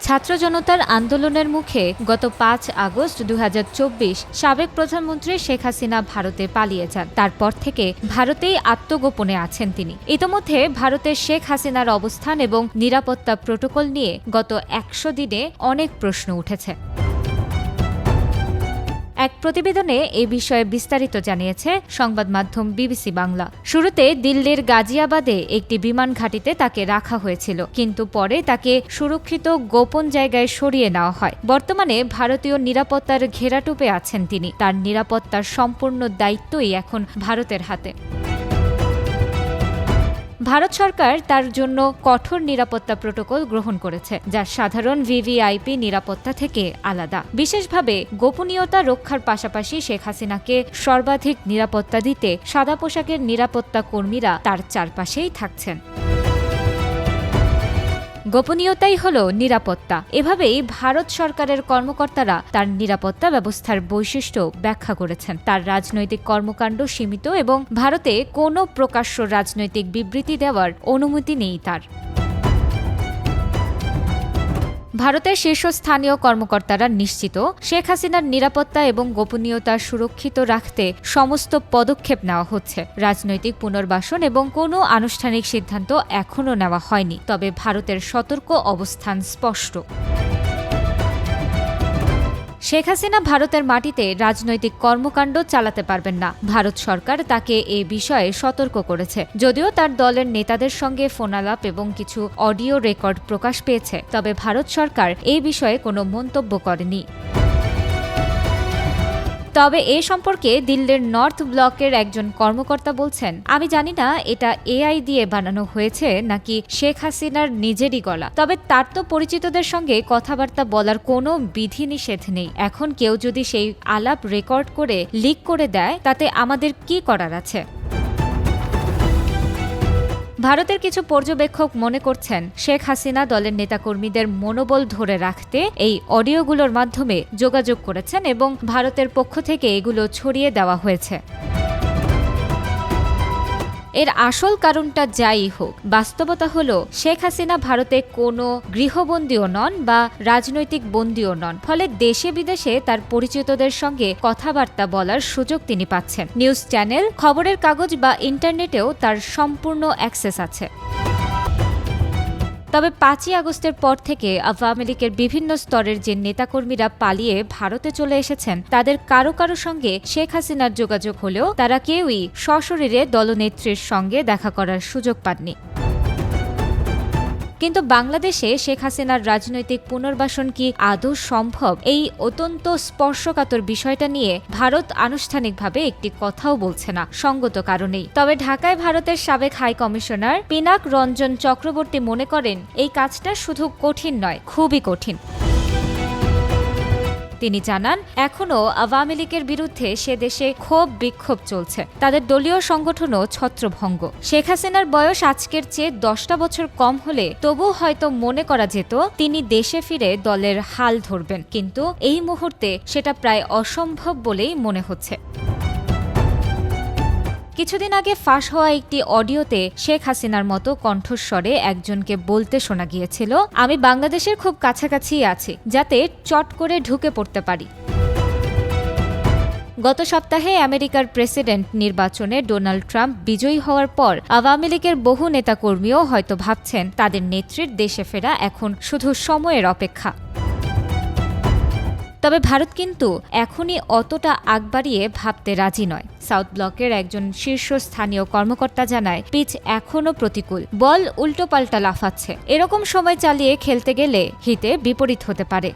ছাত্র জনতার আন্দোলনের মুখে গত ৫ আগস্ট ২০২৪ সাবেক প্রধানমন্ত্রী শেখ হাসিনা ভারতে পালিয়ে যান। তারপর থেকে ভারতেই আত্মগোপনে আছেন তিনি। ইতোমধ্যে ভারতের শেখ হাসিনার অবস্থান এবং নিরাপত্তা প্রোটোকল নিয়ে গত ১০০ দিনে অনেক প্রশ্ন উঠেছে। এক প্রতিবেদনে এই বিষয়ে বিস্তারিত জানিয়েছে সংবাদ মাধ্যম বিবিসি বাংলা। শুরুতে দিল্লির গাজিয়াবাদে একটি বিমান ঘাঁটিতে তাকে রাখা হয়েছিল, কিন্তু পরে তাকে সুরক্ষিত গোপন জায়গায় সরিয়ে নেওয়া হয়। বর্তমানে ভারতীয় নিরাপত্তার ঘেরাটোপে আছেন তিনি। তার নিরাপত্তার সম্পূর্ণ দায়িত্বই এখন ভারতের হাতে। ভারত সরকার তার জন্য কঠোর নিরাপত্তা প্রোটোকল গ্রহণ করেছে, যা সাধারণ ভিভিআইপি নিরাপত্তা থেকে আলাদা। বিশেষভাবে গোপনীয়তা রক্ষার পাশাপাশি শেখ হাসিনাকে সর্বাধিক নিরাপত্তা দিতে সাদা পোশাকের নিরাপত্তা কর্মীরা তার চারপাশেই থাকছেন। গোপনীয়তাই হল নিরাপত্তা। এভাবেই ভারত সরকারের কর্মকর্তারা তার নিরাপত্তা ব্যবস্থার বৈশিষ্ট্য ব্যাখ্যা করেছেন। তার রাজনৈতিক কর্মকাণ্ড সীমিত এবং ভারতে কোনো প্রকাশ্য রাজনৈতিক বিবৃতি দেওয়ার অনুমতি নেই তার। ভারতের শীর্ষস্থানীয় কর্মকর্তারা নিশ্চিত, শেখ হাসিনার নিরাপত্তা এবং গোপনীয়তা সুরক্ষিত রাখতে সমস্ত পদক্ষেপ নেওয়া হচ্ছে। রাজনৈতিক পুনর্বাসন এবং কোনো আনুষ্ঠানিক সিদ্ধান্ত এখনও নেওয়া হয়নি, তবে ভারতের সতর্ক অবস্থান স্পষ্ট। শেখ হাসিনা ভারতের মাটিতে রাজনৈতিক কর্মকাণ্ড চালাতে পারবেন না। ভারত সরকার তাকে এ বিষয়ে সতর্ক করেছে। যদিও তার দলের নেতাদের সঙ্গে ফোনালাপ এবং কিছু অডিও রেকর্ড প্রকাশ পেয়েছে, তবে ভারত সরকার এই বিষয়ে কোনো মন্তব্য করেনি। তবে এ সম্পর্কে দিল্লির নর্থ ব্লকের একজন কর্মকর্তা বলছেন, আমি জানি না এটা এআই দিয়ে বানানো হয়েছে নাকি শেখ হাসিনার নিজেরই গলা। তবে তার তো পরিচিতদের সঙ্গে কথাবার্তা বলার কোনো বিধিনিষেধ নেই। এখন কেউ যদি সেই আলাপ রেকর্ড করে লিক করে দেয়, তাতে আমাদের কি করার আছে? ভারতের কিছু পর্যবেক্ষক মনে করছেন, শেখ হাসিনা দলের নেতাকর্মীদের মনোবল ধরে রাখতে এই অডিওগুলোর মাধ্যমে যোগাযোগ করেছেন এবং ভারতের পক্ষ থেকে এগুলো ছড়িয়ে দেওয়া হয়েছে। এর আসল কারণটা যাই হোক, বাস্তবতা হলো শেখ হাসিনা ভারতে কোনো গৃহবন্দীও নন বা রাজনৈতিক বন্দীও নন। ফলে দেশে বিদেশে তার পরিচিতদের সঙ্গে কথাবার্তা বলার সুযোগ তিনি পাচ্ছেন। নিউজ চ্যানেল, খবরের কাগজ বা ইন্টারনেটেও তার সম্পূর্ণ অ্যাক্সেস আছে। তবে ৫ই আগস্টের পর থেকে আওয়ামী লীগের বিভিন্ন স্তরের যে নেতাকর্মীরা পালিয়ে ভারতে চলে এসেছেন, তাদের কারো কারো সঙ্গে শেখ হাসিনার যোগাযোগ হলেও তারা কেউই সশরীরে দলনেত্রীর সঙ্গে দেখা করার সুযোগ পাননি। কিন্তু বাংলাদেশে শেখ হাসিনার রাজনৈতিক পুনর্বাসন কি আদৌ সম্ভব? এই অত্যন্ত স্পর্শকাতর বিষয়টা নিয়ে ভারত আনুষ্ঠানিকভাবে একটি কথাও বলছে না, সঙ্গত কারণেই। তবে ঢাকায় ভারতের সাবেক হাই কমিশনার পিনাক রঞ্জন চক্রবর্তী মনে করেন, এই কাজটা শুধু কঠিন নয়, খুবই কঠিন। তিনি জানান, এখনও আওয়ামী লীগের বিরুদ্ধে সে দেশে ক্ষোভ বিক্ষোভ চলছে। তাদের দলীয় সংগঠনও ছত্রভঙ্গ। শেখ হাসিনার বয়স আজকের চেয়ে 10টা বছর কম হলে তবু হয়তো মনে করা যেত তিনি দেশে ফিরে দলের হাল ধরবেন, কিন্তু এই মুহূর্তে সেটা প্রায় অসম্ভব বলেই মনে হচ্ছে। কিছুদিন আগে ফাঁস হওয়া একটি অডিওতে শেখ হাসিনার মতো কণ্ঠস্বরে একজনকে বলতে শোনা গিয়েছিল, আমি বাংলাদেশের খুব কাছাকাছিই আছি, যাতে চট করে ঢুকে পড়তে পারি। গত সপ্তাহে আমেরিকার প্রেসিডেন্ট নির্বাচনে ডোনাল্ড ট্রাম্প বিজয়ী হওয়ার পর আওয়ামী লীগের বহু নেতাকর্মীও হয়তো ভাবছেন, তাদের নেত্রীর দেশে ফেরা এখন শুধু সময়ের অপেক্ষা। তবে ভারত কিন্তু এখনই অতটা আগ বাড়িয়ে ভাবতে রাজি নয়। সাউথ ব্লকের একজন শীর্ষস্থানীয় কর্মকর্তা জানায়, পিচ এখনও প্রতিকূল, বল উল্টোপাল্টা লাফাচ্ছে। এরকম সময় চালিয়ে খেলতে গেলে হিতে বিপরীত হতে পারে।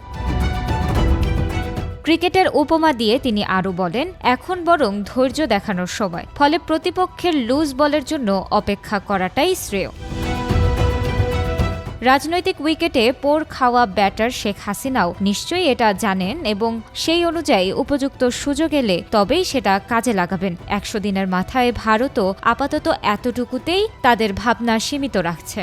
ক্রিকেটের উপমা দিয়ে তিনি আরও বলেন, এখন বরং ধৈর্য দেখানোর সময়। ফলে প্রতিপক্ষের লুজ বলের জন্য অপেক্ষা করাটাই শ্রেয়। রাজনৈতিক উইকেটে পোর খাওয়া ব্যাটার শেখ হাসিনাও নিশ্চয়ই এটা জানেন এবং সেই অনুযায়ী উপযুক্ত সুযোগ এলে তবেই সেটা কাজে লাগাবেন। ১০০ দিনের মাথায় ভারতও আপাতত এতটুকুতেই তাদের ভাবনা সীমিত রাখছে।